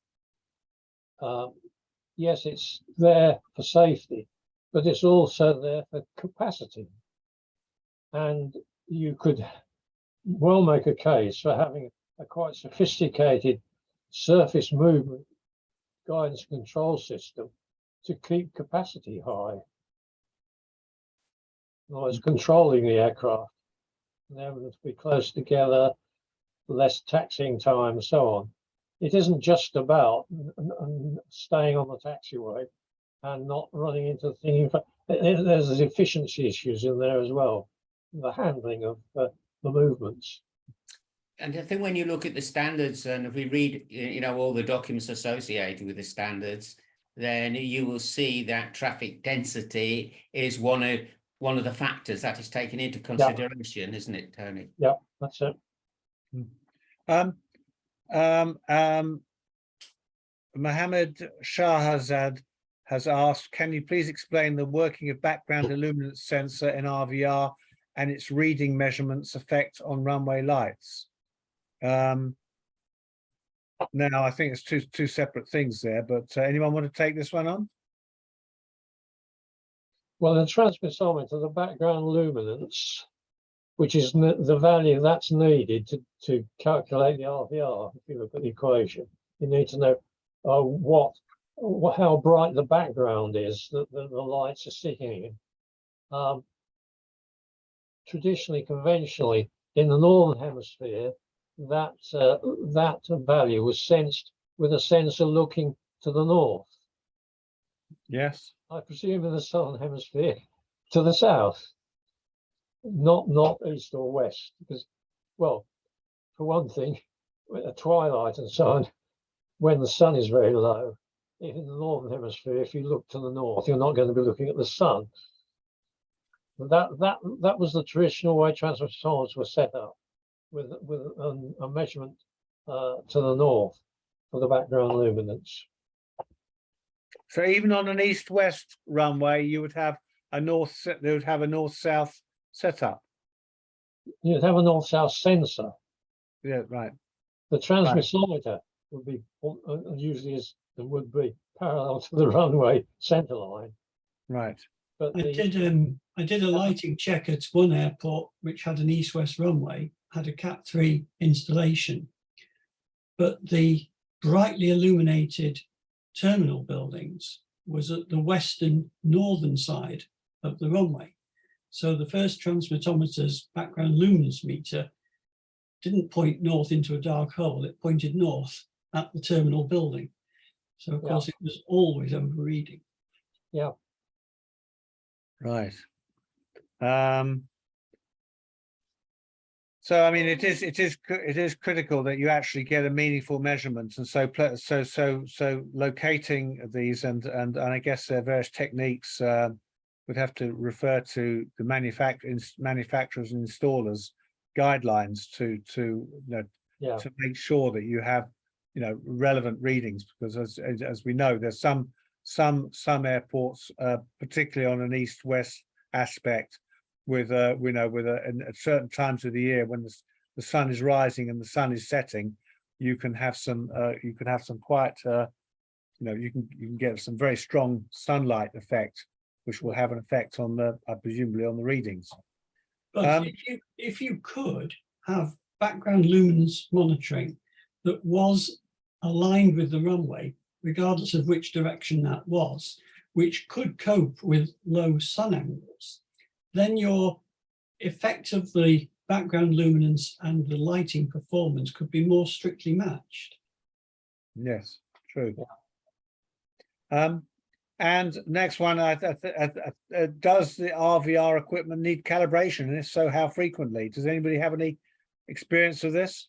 yes, it's there for safety, but it's also there for capacity. And you could well make a case for having a quite sophisticated surface movement guidance control system to keep capacity high. In other words, controlling the aircraft, and having to be close together, less taxiing time, and so on. It isn't just about staying on the taxiway and not running into the thing. There's efficiency issues in there as well, the handling of the movements. And I think when you look at the standards, and if we read, all the documents associated with the standards, then you will see that traffic density is one of the factors that is taken into consideration, isn't it, Tony? Yeah, that's it. Mohammed Shahazad has asked, can you please explain the working of background illuminance sensor in IRVR and its reading measurements effect on runway lights? Now, I think it's two separate things there, but anyone want to take this one on? Well, the transmissometer, the background luminance, which is the value that's needed to calculate the RVR. If you look at the equation, you need to know how bright the background is that the lights are sitting in. Traditionally, conventionally, in the northern hemisphere, that value was sensed with a sensor looking to the north. Yes. I presume in the southern hemisphere to the south, not east or west, because, well, for one thing, at twilight and so on, when the sun is very low, in the northern hemisphere, if you look to the north, you're not going to be looking at the sun. That was the traditional way transmitters were set up, with a measurement to the north for the background luminance. So even on an east-west runway, you would have a north-south setup. You'd have a north-south sensor. Yeah, right. The transmissometer would be usually would be parallel to the runway center line. Right. But I did a lighting check at one airport which had an east-west runway, had a Cat 3 installation, but the brightly illuminated terminal buildings was at the western northern side of the runway. So the first transmittometer's background luminance meter didn't point north into a dark hole, it pointed north at the terminal building. So of course it was always overreading. Yeah. Right. So I mean, it is critical that you actually get a meaningful measurement, and so locating these and I guess there are various techniques would have to refer to the manufacturers and installers guidelines to make sure that you have relevant readings, because as we know, there's some airports, particularly on an east-west aspect, with at certain times of the year when the sun is rising and the sun is setting, you can have some quite you can get some very strong sunlight effect, which will have an effect on presumably on the readings. But if you could have background luminance monitoring that was aligned with the runway, regardless of which direction that was, which could cope with low sun angles, then your effect of the background luminance and the lighting performance could be more strictly matched. Yes, true. And next one, does the RVR equipment need calibration? And if so, how frequently? Does anybody have any experience of this?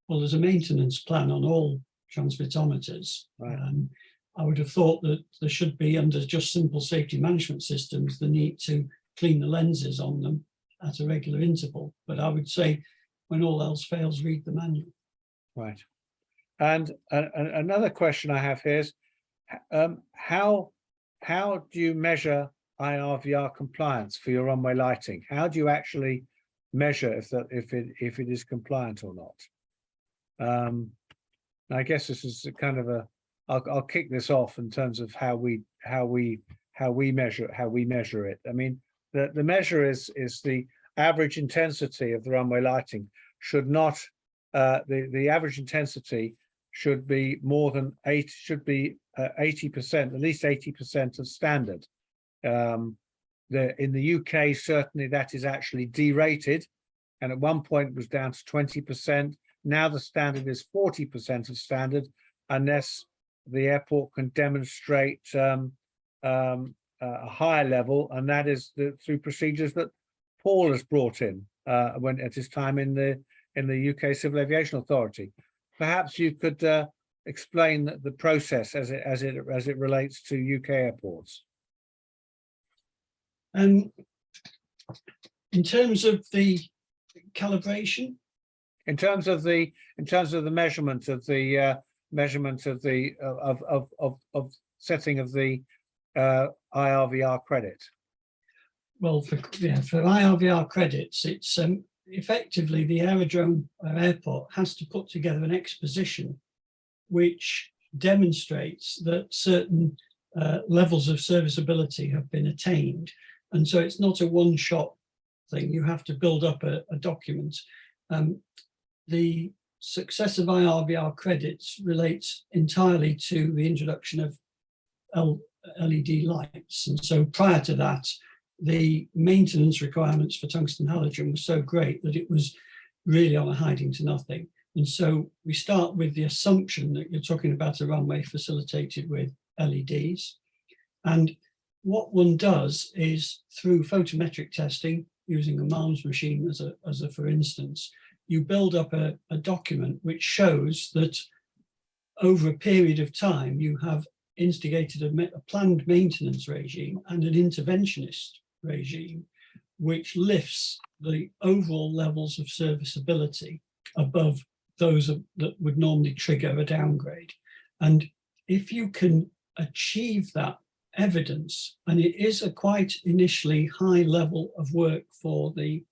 Well, there's a maintenance plan on all transmitometers. Right. I would have thought that there should be, under just simple safety management systems, the need to clean the lenses on them at a regular interval. But I would say, when all else fails, read the manual. Right. And another question I have here is, how do you measure IRVR compliance for your runway lighting? How do you actually measure if it is compliant or not? I guess this is a kind of a, I'll kick this off in terms of how we measure it. I mean, the measure is the average intensity of the runway lighting should not, the average intensity should be more than 80%, at least 80% of standard. In the UK, certainly that is actually derated, and at one point it was down to 20%. Now the standard is 40% of standard, unless the airport can demonstrate a higher level, and that is through procedures that Paul has brought in when at his time in the UK Civil Aviation Authority. Perhaps you could explain the process as it relates to UK airports. In terms of the calibration, In terms of the measurement of the setting of the IRVR credit. well, for IRVR credits, it's effectively the aerodrome or airport has to put together an exposition which demonstrates that certain levels of serviceability have been attained. And so it's not a one-shot thing. You have to build up a document. The success of IRVR credits relates entirely to the introduction of LED lights. And so prior to that, the maintenance requirements for tungsten halogen were so great that it was really on a hiding to nothing. And so we start with the assumption that you're talking about a runway facilitated with LEDs. And what one does is, through photometric testing, using a MARMS machine as a for instance, you build up a document which shows that over a period of time, you have instigated a planned maintenance regime and an interventionist regime, which lifts the overall levels of serviceability above those that would normally trigger a downgrade. And if you can achieve that evidence, and it is a quite initially high level of work for the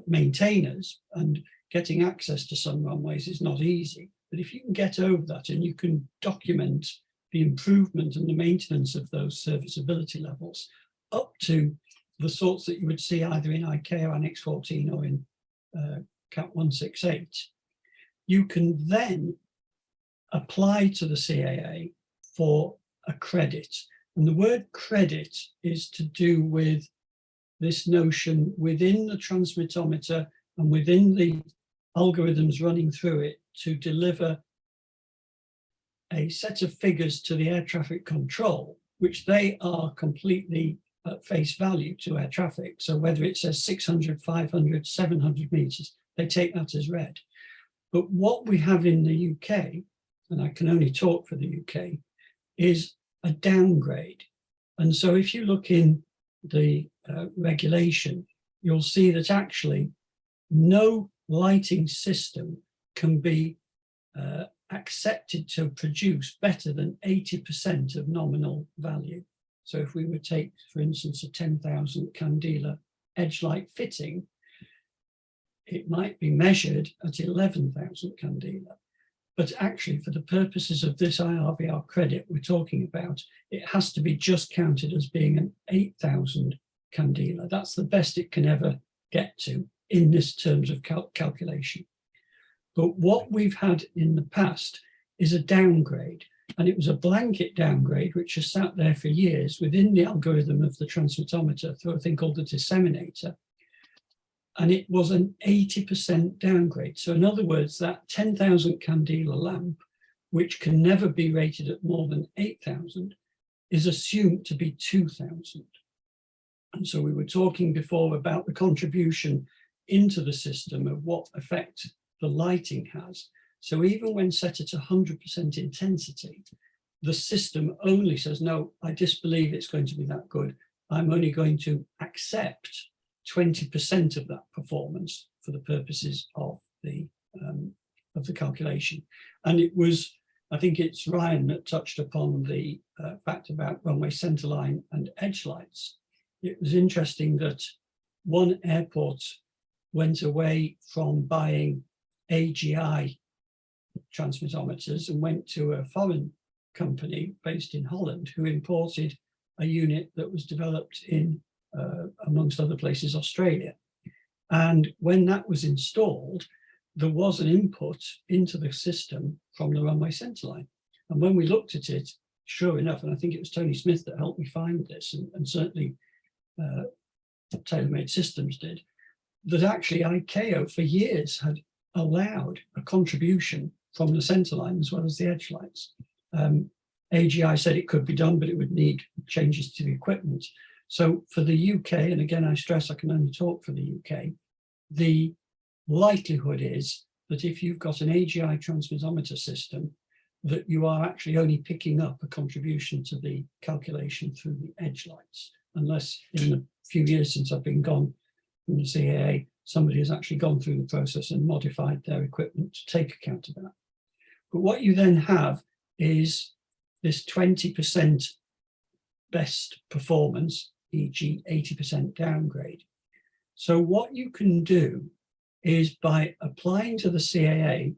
maintainers, and getting access to some runways is not easy, but if you can get over that and you can document the improvement and the maintenance of those serviceability levels up to the sorts that you would see either in ICAO Annex 14 or in CAP 168, you can then apply to the CAA for a credit. And the word credit is to do with this notion within the transmitometer and within the algorithms running through it to deliver a set of figures to the air traffic control, which they are completely at face value to air traffic. So whether it says 600, 500, 700 meters, they take that as read. But what we have in the UK, and I can only talk for the UK, is a downgrade. And so if you look in the regulation, you'll see that actually no lighting system can be accepted to produce better than 80% of nominal value. So if we would take, for instance, a 10,000 candela edge light fitting, it might be measured at 11,000 candela. But actually, for the purposes of this IRVR credit we're talking about, it has to be just counted as being an 8,000 candela. That's the best it can ever get to in this terms of calculation. But what we've had in the past is a downgrade, and it was a blanket downgrade which has sat there for years within the algorithm of the transmitometer through a thing called the disseminator. And it was an 80% downgrade. So in other words, that 10,000 candela lamp which can never be rated at more than 8,000, is assumed to be 2,000. And so we were talking before about the contribution into the system of what effect the lighting has. So even when set at 100% intensity, the system only says, no, I disbelieve it's going to be that good. I'm only going to accept 20% of that performance for the purposes of the calculation. And it was, I think it's Ryan that touched upon the fact about runway centerline and edge lights. It was interesting that one airport went away from buying AGI transmittometers and went to a foreign company based in Holland who imported a unit that was developed in, amongst other places, Australia. And when that was installed, there was an input into the system from the runway centerline. And when we looked at it, sure enough, and I think it was Tony Smith that helped me find this, and certainly Tailor-Made Systems did, that actually ICAO for years had allowed a contribution from the centerline as well as the edge lights. AGI said it could be done, but it would need changes to the equipment. So for the UK, and again, I stress I can only talk for the UK, the likelihood is that if you've got an AGI transmittometer system, that you are actually only picking up a contribution to the calculation through the edge lights, unless in the few years since I've been gone from the CAA, somebody has actually gone through the process and modified their equipment to take account of that. But what you then have is this 20% best performance, e.g. 80% downgrade. So what you can do is by applying to the CAA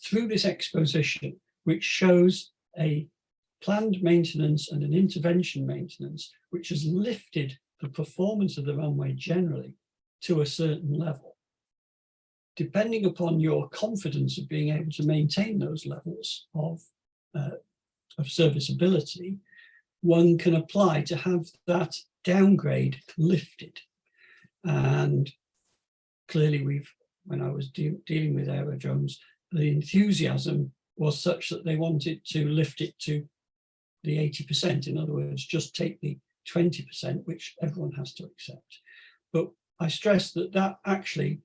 through this exposition, which shows a planned maintenance and an intervention maintenance, which has lifted the performance of the runway generally to a certain level. Depending upon your confidence of being able to maintain those levels of serviceability, one can apply to have that downgrade lifted. And clearly when I was dealing with aerodromes, the enthusiasm was such that they wanted to lift it to the 80%. In other words, just take the 20%, which everyone has to accept. But I stress that that actually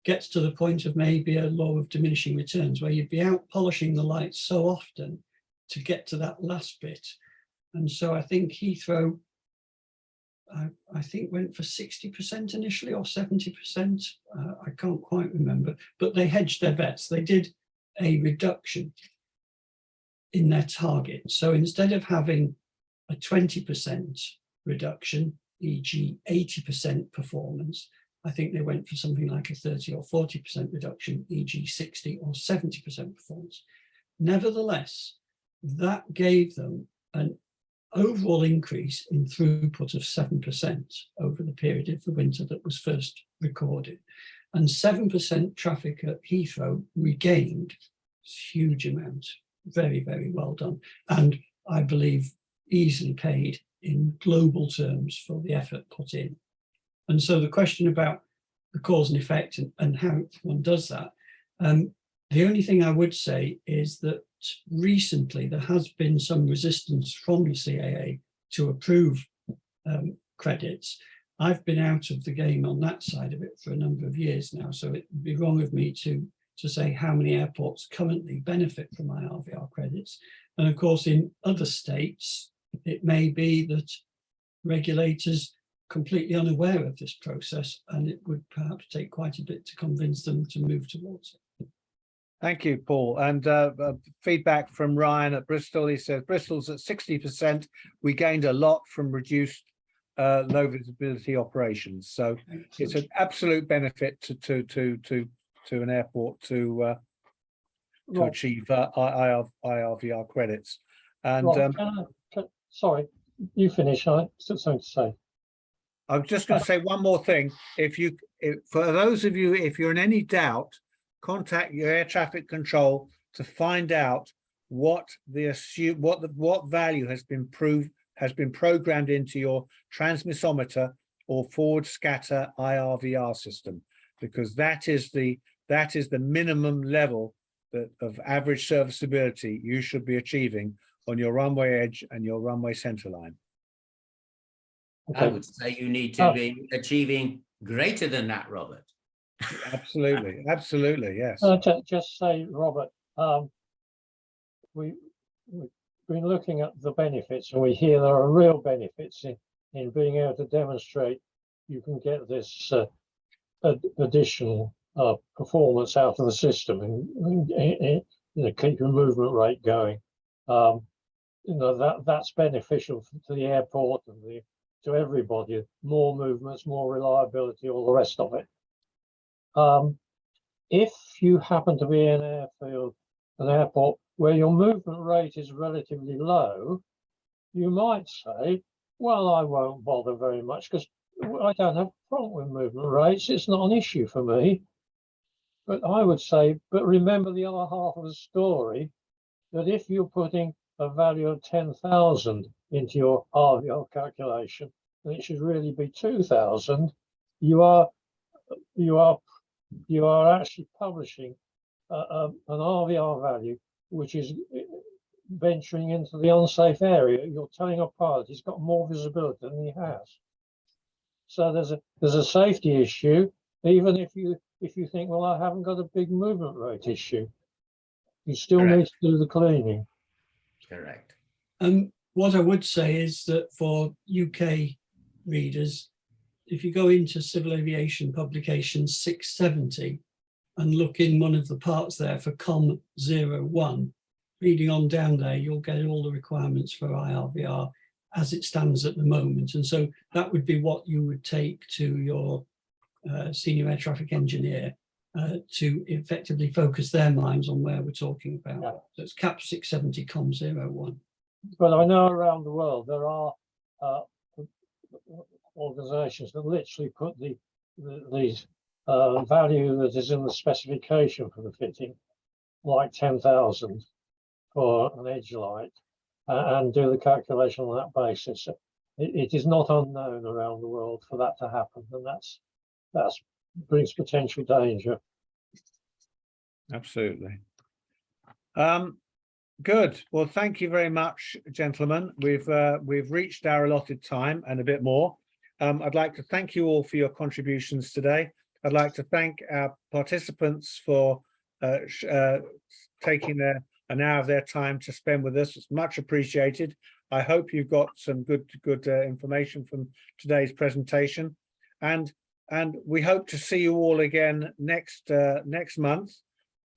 gets to the point of maybe a law of diminishing returns, where you'd be out polishing the lights so often to get to that last bit. And so I think Heathrow, I think went for 60% initially or 70%. I can't quite remember, but they hedged their bets. They did a reduction in their target. So instead of having a 20% reduction, e.g. 80% performance, I think they went for something like a 30 or 40% reduction, e.g. 60 or 70% performance. Nevertheless, that gave them an overall increase in throughput of 7% over the period of the winter that was first recorded. And 7% traffic at Heathrow regained huge amounts. Very, very well done. And I believe easily paid in global terms for the effort put in. And so the question about the cause and effect and how one does that, the only thing I would say is that recently there has been some resistance from the CAA to approve credits. I've been out of the game on that side of it for a number of years now, so it would be wrong of me to say how many airports currently benefit from IRVR credits. And of course, in other states, it may be that regulators completely unaware of this process, and it would perhaps take quite a bit to convince them to move towards it. Thank you, Paul. And feedback from Ryan at Bristol. He says Bristol's at 60%. We gained a lot from reduced low visibility operations. So it's an absolute benefit to an airport to achieve IRVR credits. And sorry, you finish. I still something to say. I'm just going to say one more thing. For those of you, if you're in any doubt, contact your air traffic control to find out what value has been programmed into your transmissometer or forward scatter IRVR system, because that is the minimum level of average serviceability you should be achieving on your runway edge and your runway centerline. I Okay. would say you need to Oh. be achieving greater than that, Robert. Absolutely, absolutely, yes. Just say, Robert, we've been looking at the benefits, and we hear there are real benefits in being able to demonstrate you can get this additional performance out of the system and keep your movement rate going. That's beneficial to the airport and to everybody. More movements, more reliability, all the rest of it. If you happen to be in an airport where your movement rate is relatively low, you might say, well, I won't bother very much because I don't have a problem with movement rates. It's not an issue for me. But I would say, but remember the other half of the story, that if you're putting a value of 10,000 into your IRVR calculation, and it should really be 2,000, you are actually publishing an RVR value which is venturing into the unsafe area. You're telling a pilot he's got more visibility than he has. So there's a safety issue, even if you think, well, I haven't got a big movement rate issue. You still Correct. need to do the cleaning. Correct. What I would say is that for UK readers, if you go into Civil Aviation Publication 670 and look in one of the parts there for COM 01, reading on down there, you'll get all the requirements for IRVR as it stands at the moment. And so that would be what you would take to your senior air traffic engineer to effectively focus their minds on where we're talking about. Yeah. So it's CAP 670 COM 01. But I know around the world there are organizations that literally put the value that is in the specification for the fitting, like 10,000 for an edge light, and do the calculation on that basis. It is not unknown around the world for that to happen, and that's brings potential danger. Absolutely. Good. Well, thank you very much, gentlemen. We've reached our allotted time and a bit more. I'd like to thank you all for your contributions today. I'd like to thank our participants for taking an hour of their time to spend with us. It's much appreciated. I hope you've got some good information from today's presentation, and we hope to see you all again next month.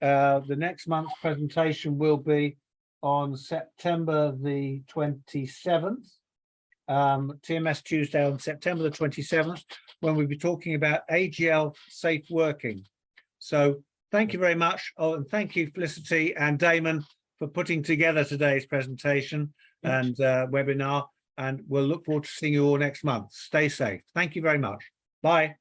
The next month's presentation will be on September the 27th, TMS Tuesday on September the 27th, when we'll be talking about AGL safe working. So thank you very much. Oh, and thank you, Felicity and Damon, for putting together today's presentation and webinar. And we'll look forward to seeing you all next month. Stay safe. Thank you very much. Bye.